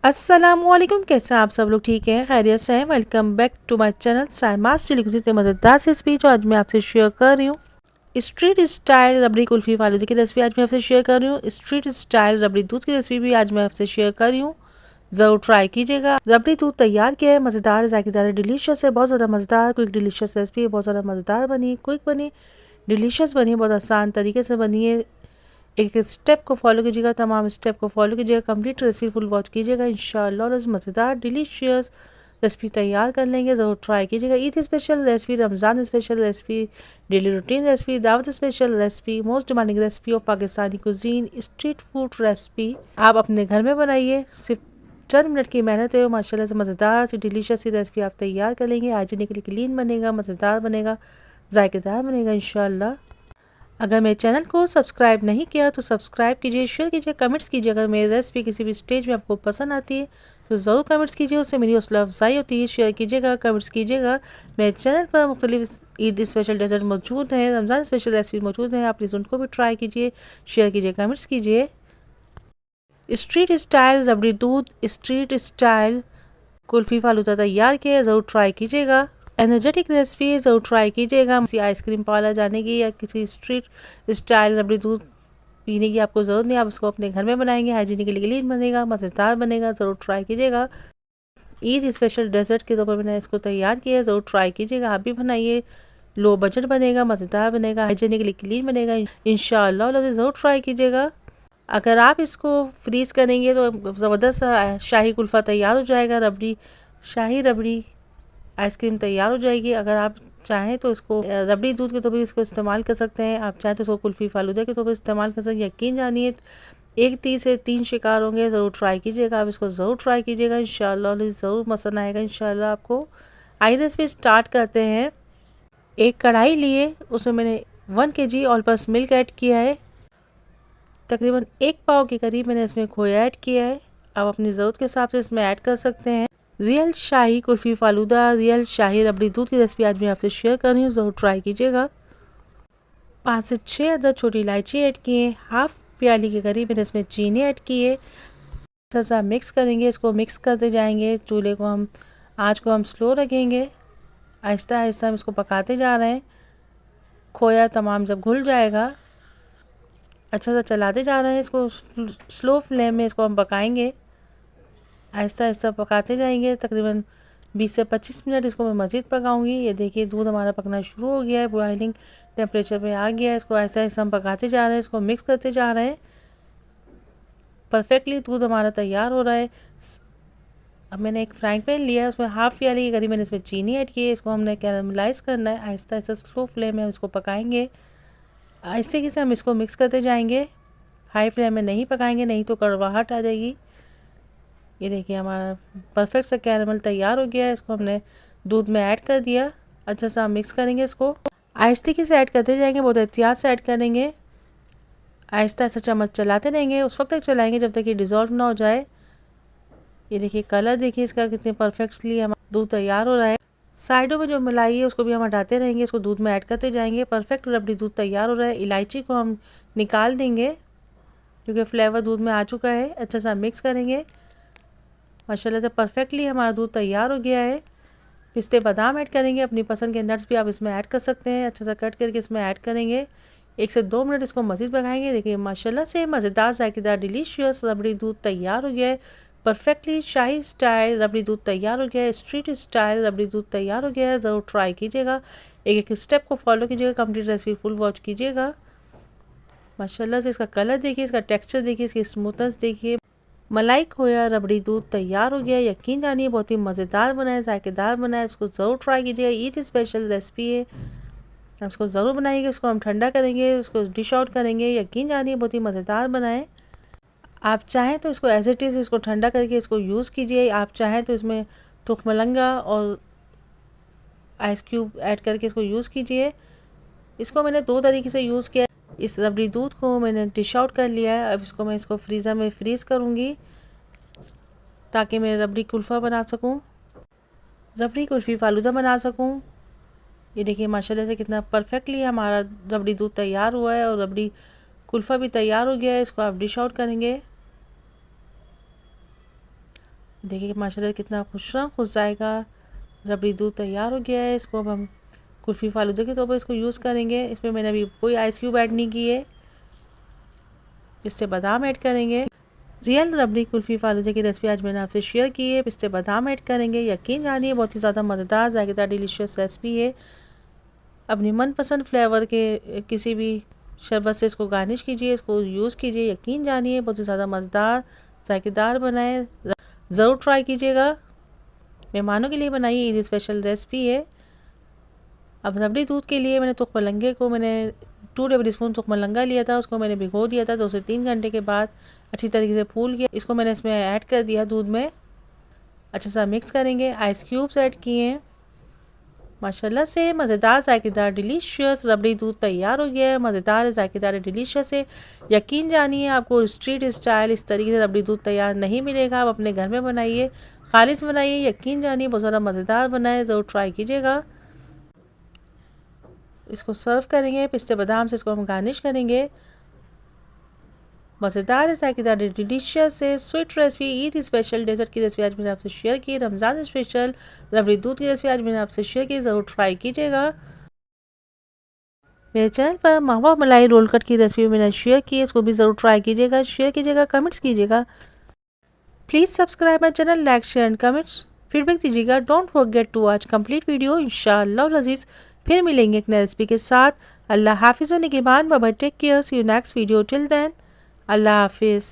अस्सलामुअलैकुम, कैसे हैं आप सब लोग? ठीक हैं, खैरियत से हैं? Welcome back to my channel Saima's chilli cuisine. मज़ेदार सी रेसिपी जो आज मैं आपसे शेयर कर रही हूँ, स्ट्रीट स्टाइल रबड़ी कुल्फ़ी फालूदा की रेसिपी आज मैं आपसे शेयर कर रही हूँ। स्ट्रीट स्टाइल रबड़ी दूध की रेसिपी भी आज मैं आपसे शेयर कर रही हूँ, ज़रूर ट्राई कीजिएगा। रबड़ी दूध तैयार किया है, मज़ेदार, जायकेदार, डिलीशियस है, बहुत ज़्यादा मज़ेदार, क्विक डिलीशियस रेसिपी है, बहुत ज़्यादा मज़ेदार बनी, क्विक बनी, डिलीशियस बनी, बहुत आसान तरीके से बनी है। एक स्टेप को फॉलो कीजिएगा, तमाम स्टेप को फॉलो कीजिएगा, कंप्लीट रेसिपी फुल वॉच कीजिएगा, इंशाल्लाह मज़ेदार डिलीशियस रेसिपी तैयार कर लेंगे। ज़रूर ट्राई कीजिएगा। Eid special recipe, Ramzan special recipe, daily routine recipe, दावत special recipe, most demanding recipe of Pakistani cuisine, street food recipe आप अपने घर में बनाइए। सिर्फ चंद मिनट की मेहनत है, माशाल्लाह से मज़ेदार सी डिलीशियस सी रेसिपी आप तैयार कर लेंगे। हाइजीनिक क्लीन बनेगा, मज़ेदार बनेगा, जायकेदार बनेगा इंशाल्लाह। अगर मेरे चैनल को सब्सक्राइब नहीं किया तो सब्सक्राइब कीजिए, शेयर कीजिए, कमेंट्स कीजिए। अगर मेरी रेसिपी किसी भी स्टेज में आपको पसंद आती है तो ज़रूर कमेंट्स कीजिए, उससे मेरी हौसला अफजाई होती है। शेयर कीजिएगा, कमेंट्स कीजिएगा। मेरे चैनल पर मुख्तलिफ ईद स्पेशल डेजर्ट मौजूद है, रमज़ान स्पेशल रेसिपी मौजूद है, आप प्लीज़ उनको भी ट्राई कीजिए, शेयर कीजिए, कमेंट्स कीजिए। स्ट्रीट स्टाइल रबड़ी दूध, स्ट्रीट स्टाइल कुल्फ़ी फालूदा तैयार किया, ज़रूर ट्राई कीजिएगा। एनर्जेटिक रेसिपी ज़रूर ट्राई कीजिएगा। किसी आइसक्रीम पार्लर जाने की या किसी स्ट्रीट स्टाइल रबड़ी दूध पीने की आपको ज़रूरत नहीं, आप उसको अपने घर में बनाएंगे। हाइजीनिकली क्लीन बनेगा, मज़ेदार बनेगा, ज़रूर ट्राई कीजिएगा। ईद स्पेशल डेजर्ट के तौर पर मैंने इसको तैयार किया है, ज़रूर ट्राई कीजिएगा, आप भी बनाइए। लो बजट बनेगा, मज़ेदार बनेगा, हाइजीनिकली क्लीन बनेगा इंशाअल्लाह। ज़रूर ट्राई कीजिएगा। अगर आप इसको फ्रीज़ करेंगे तो ज़बरदस्त शाही कुल्फ़ा तैयार हो जाएगा। रबड़ी शाही रबड़ी आइसक्रीम तैयार हो जाएगी। अगर आप चाहें तो इसको रबड़ी दूध के तौर पर इसको इस्तेमाल कर सकते हैं, आप चाहें तो इसको कुल्फ़ी फालूदा के तौर पर इस्तेमाल कर सकते हैं। यकीन जानिए, एक तीर से तीन शिकार होंगे। ज़रूर ट्राई कीजिएगा, आप इसको ज़रूर ट्राई कीजिएगा, इंशाल्लाह ज़रूर पसंद आएगा इंशाल्लाह आपको। आई रेसिपी स्टार्ट करते हैं। एक कढ़ाई लिए, उसमें मैंने 1 kg all purpose milk add किया है। तकरीबन 1 पाव के करीब मैंने इसमें खोया ऐड किया है। आप अपनी ज़रूरत के हिसाब से इसमें ऐड कर सकते हैं। रियल शाही कुल्फ़ी फालूदा, रियल शाही रबड़ी दूध की रेसिपी आज मैं आपसे शेयर कर रही हूँ, ज़रूर ट्राई कीजिएगा। 5 से 6 अदद छोटी इलायची ऐड किए, हाफ प्याली के करीब मैंने इसमें चीनी ऐड किए। अच्छा सा मिक्स करेंगे, इसको मिक्स करते जाएंगे। चूल्हे को हम आँच को हम स्लो रखेंगे, आहिस्ता आहिस्ता हम इसको पकाते जा रहे हैं। खोया तमाम जब घुल जाएगा, अच्छा सा चलाते जा रहे हैं, इसको स्लो फ्लेम में इसको हम पकाएंगे, आहिस्ता आहिस्ता पकाते जाएंगे। तकरीबन 20 से 25 मिनट इसको मैं मज़ीद पकाऊंगी। ये देखिए दूध हमारा पकना शुरू हो गया है, बॉइलिंग टेम्परेचर पे आ गया है। इसको ऐसा ऐसा हम पकाते जा रहे हैं, इसको मिक्स करते जा रहे हैं। परफेक्टली दूध हमारा तैयार हो रहा है। अब मैंने एक फ्राइंग पैन लिया है, उसमें हाफ़ प्याली के करीब मैंने इसमें चीनी ऐड की है। इसको हमने कैरामलाइज़ करना है, आहिस्ता आहिस्ता स्लो फ्लेम में हम इसको पकाएँगे। ऐसे से हम इसको मिक्स करते जाएँगे, हाई फ्लेम में नहीं पकाएँगे, नहीं तो कड़वाहट आ जाएगी। ये देखिए हमारा परफेक्ट सा कैरामल तैयार हो गया है। इसको हमने दूध में ऐड कर दिया, अच्छा सा मिक्स करेंगे। इसको आहिस्ते से ऐड करते जाएंगे, बहुत एहतियात से ऐड करेंगे। आहिस्ता आहिस्ता चम्मच चलाते रहेंगे, उस वक्त तक चलाएंगे जब तक ये डिज़ोल्व ना हो जाए। ये देखिए कलर देखिए इसका कितने परफेक्टली हमारा दूध तैयार हो रहा है। साइडों में जो मलाई है उसको भी हम हटाते रहेंगे, इसको दूध में ऐड करते जाएंगे। परफेक्ट रबड़ी दूध तैयार हो रहा है। इलायची को हम निकाल देंगे क्योंकि फ्लेवर दूध में आ चुका है। अच्छा सा मिक्स करेंगे, माशाल्लाह से परफेक्टली हमारा दूध तैयार हो गया है। पिस्ते बादाम ऐड करेंगे, अपनी पसंद के नट्स भी आप इसमें ऐड कर सकते हैं। अच्छा सा कट करके इसमें ऐड करेंगे। 1 से 2 मिनट इसको मज़ीद पकाएंगे। देखिए माशाल्लाह से मज़ेदार जायकेदार डिलीशियस रबड़ी दूध तैयार हो गया है। परफेक्टली शाही स्टाइल रबड़ी दूध तैयार हो गया है, स्ट्रीट स्टाइल रबड़ी दूध तैयार हो गया है। ज़रूर ट्राई कीजिएगा, एक एक स्टेप को फॉलो कीजिएगा, कंप्लीट रेसिपी फुल वॉच कीजिएगा। माशाल्लाह से इसका कलर देखिए, इसका टेक्स्चर देखिए, इसकी स्मूथनेस देखिए। मलाई खोया रबड़ी दूध तैयार हो गया। यकीन जानिए बहुत ही मज़ेदार बना है, जायकेदार बना है। इसको ज़रूर ट्राई कीजिएगा, ईद स्पेशल रेसिपी है, आप इसको ज़रूर बनाइएगा। इसको हम ठंडा करेंगे, उसको डिश आउट करेंगे। यकीन जानिए बहुत ही मज़ेदार बना है। आप चाहें तो इसको एज इट इज़ इसको ठंडा करके इसको यूज़ कीजिए। आप चाहें तो इसमें तुखमलंगा और आइस क्यूब ऐड करके इसको यूज़ कीजिए। इसको मैंने 2 तरीके से यूज़ किया। इस रबड़ी दूध को मैंने डिश आउट कर लिया है। अब इसको मैं इसको फ्रीज़र में फ्रीज़ करूँगी ताकि मैं रबड़ी कुल्फ़ा बना सकूँ, रबड़ी कुल्फ़ी फालूदा बना सकूँ। ये देखिए माशाल्लाह से कितना परफेक्टली हमारा रबड़ी दूध तैयार हुआ है और रबड़ी कुल्फ़ा भी तैयार हो गया है। इसको आप डिश आउट करेंगे। देखिए माशाल्लाह कितना खुश जाएगा रबड़ी दूध तैयार हो गया है। इसको अब हम कुल्फ़ी फालूदा के तौर पर इसको यूज़ करेंगे। इसमें मैंने अभी कोई आइस क्यूब ऐड नहीं किए, पिस्ते बादाम ऐड करेंगे। रियल रबड़ी कुल्फ़ी फालूदा की रेसिपी आज मैंने आपसे शेयर की है। पिस्ते बादाम ऐड करेंगे, यकीन जानिए बहुत ही ज़्यादा मज़ेदार जायकेदार डिलीशियस रेसिपी है। अपनी मनपसंद फ्लेवर के किसी भी शरबत से इसको गार्निश कीजिए, इसको यूज़ कीजिए, यकीन जानिए बहुत ही ज़्यादा मज़ेदार जायकेदार बनाए। ज़रूर ट्राई कीजिएगा। मेहमानों के लिए बनाई ईद स्पेशल रेसिपी है। अब रबड़ी दूध के लिए मैंने तुख मलंगे को 2 टेबल स्पून तुख मलंगा लिया था, उसको मैंने भिगो दिया था। 2 से 3 घंटे के बाद अच्छी तरीके से फूल गया। इसको मैंने इसमें ऐड कर दिया दूध में, अच्छा सा मिक्स करेंगे। आइस क्यूब्स ऐड किए। माशाल्लाह से मज़ेदार जायकेदार डिलीशियस रबड़ी दूध तैयार हो गया है। मज़ेदार जायकेदार डिलीशियस है। यकीन जानिए आपको स्ट्रीट स्टाइल इस तरीके से रबड़ी दूध तैयार नहीं मिलेगा। आप अपने घर में बनाइए, खालिश बनाइए, यकीन जानिए बहुत ज़्यादा मज़ेदार बनाए। ज़रूर ट्राई कीजिएगा। इसको सर्व करेंगे, पिस्ते बादाम से इसको हम गार्निश करेंगे। मज़ेदार जायकेदार डिलीशियस है sweet recipe, Eid special dessert की रेसिपी आज मैंने आपसे शेयर की। रमज़ान स्पेशल रबड़ी दूध की रेसिपी आज मैंने आपसे शेयर की। ज़रूर ट्राई कीजिएगा। मेरे चैनल पर मावा मलाई रोल कट की रेसिपी मैंने शेयर की है, इसको भी ज़रूर ट्राई कीजिएगा, शेयर कीजिएगा, कमेंट्स कीजिएगा। Please subscribe my channel, like share and comments feedback दीजिएगा। Don't forget to watch complete video. इंशाअल्लाह अज़ीज़ फिर मिलेंगे एक नई रेसिपी के साथ। अल्लाह हाफिज़ व निगहबान। Bye bye, take care, see you next video. Till then Allah हाफिज़।